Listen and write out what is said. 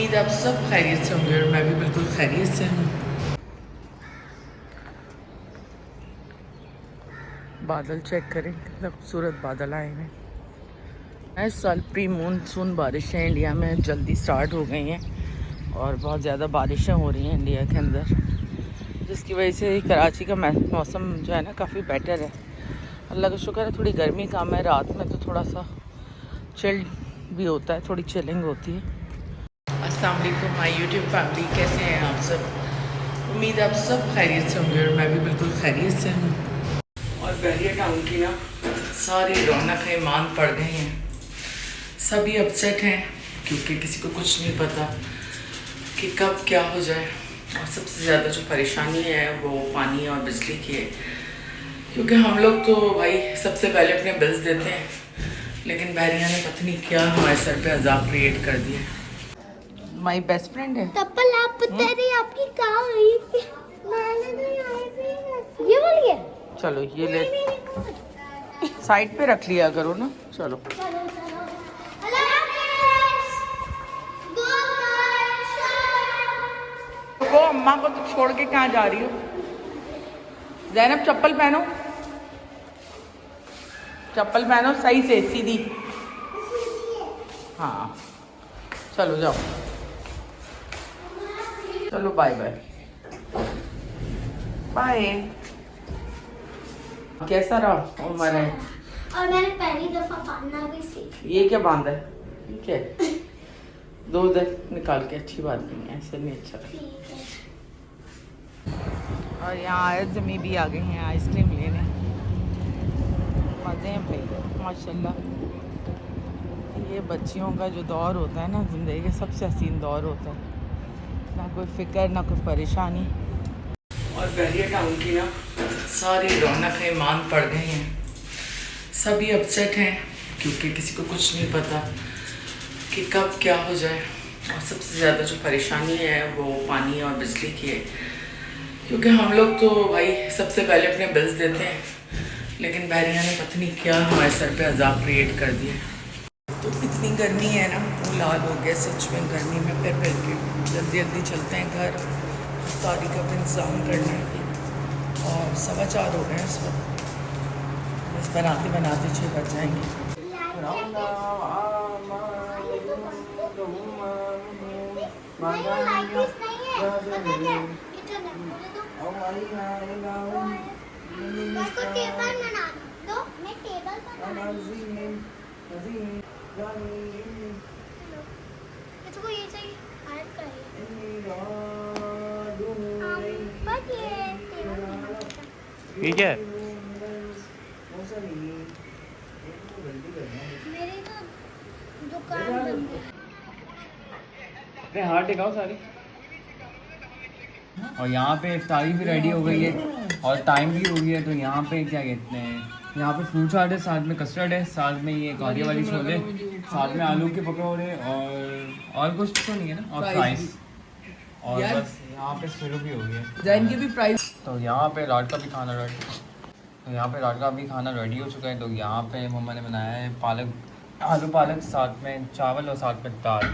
उम्मीद आप सब खैरियत से होंगे और मैं भी बिल्कुल खैरियत से हूँ। बादल चेक करें, कितना खूबसूरत बादल आए हैं। इस साल प्री मानसून बारिशें इंडिया में जल्दी स्टार्ट हो गई हैं और बहुत ज़्यादा बारिशें हो रही हैं इंडिया के अंदर, जिसकी वजह से कराची का मौसम जो है ना काफ़ी बेटर है। अल्लाह का शुक्र है, थोड़ी गर्मी कम है, रात में तो थोड़ा सा चिल भी होता है, थोड़ी चिलिंग होती है। अस्सलाम वालेकुम माय यूट्यूब फैमिली, कैसे हैं आप सब? उम्मीद आप सब खैरियत से होंगे और मैं भी बिल्कुल खैरियत से हूँ। और बहरिया टाउन की ना सारी रौनकें मान पड़ गई हैं, सभी अपसेट हैं क्योंकि किसी को कुछ नहीं पता कि कब क्या हो जाए। और सबसे ज़्यादा जो परेशानी है वो पानी और बिजली की है, क्योंकि हम लोग तो भाई सबसे पहले अपने बिल्स देते हैं, लेकिन बहरिया ने पता नहीं क्या हमारे सर पे अजाब क्रिएट कर दिया। माई बेस्ट फ्रेंड है तप्पल, आप तेरी आपकी कहाँ गई? मैंने नहीं आई थी। ये बोलिए। चलो ये ले साइड पे रख लिया करो ना। चलो वो अम्मा को तो छोड़ के कहाँ जा रही हो? ज़ैनब चप्पल पहनो, चप्पल पहनो सही से सीधी। हाँ चलो जाओ, चलो बाय बाय बाय। कैसा रहा उम्र है? और मैंने पहली दफा बांधना भी सीख। ये क्या बांधा है? ठीक है, दो उधर निकाल के, अच्छी बात नहीं है, ऐसे नहीं अच्छा लगता। और यहाँ आयत जमी भी आ गई हैं आइसक्रीम लेने, मज़े हैं भाई माशाल्लाह। ये बच्चियों का जो दौर होता है ना ज़िंदगी का, सबसे हसीन दौर होता है, ना कोई फ़िक्र ना कोई परेशानी। और बहरिया टाउन की ना सारी रौनकें मान पड़ गई हैं, सभी अपसेट हैं क्योंकि किसी को कुछ नहीं पता कि कब क्या हो जाए। और सबसे ज़्यादा जो परेशानी है वो पानी और बिजली की है, क्योंकि हम लोग तो भाई सबसे पहले अपने बिल्स देते हैं, लेकिन बहरिया ने पता नहीं क्या हमारे सर पे अजाब क्रिएट कर दिया। तो इतनी गर्मी है ना, वो लाल हो गया सच में गर्मी में। फिर के जल्दी जल्दी चलते हैं घर, तारीख का इंतज़ाम करना है। और 4:15 हो गए इस वक्त, बस बनाते बनाते 6 बज जाएंगे। इसको टेबल बना दो, मैं टेबल बना इसको ये चाहिए, हाथ का ठीक है। मेरी तो दुकान बंद है। हाथ टिकाओ सारी। और यहाँ पे इफ्तारी भी रेडी हो गई है और टाइम भी हो गया है, तो यहाँ पे क्या कहते हैं, यहाँ पे फ्रूट चाट है, साथ में कस्टर्ड है, साथ में ये गाड़ी वाली छोले, साथ में आलू के पकौड़े और कुछ तो नहीं है ना, और फ्राइज। और बस यहाँ पे शुरू भी हो गया जैन की भी प्राइस। तो यहाँ पे रात का भी खाना रेडी, तो यहाँ पे रात का भी खाना रेडी हो चुका है। तो यहाँ पे मम्मा ने बनाया है पालक, आलू पालक, साथ में चावल और साथ में दाल।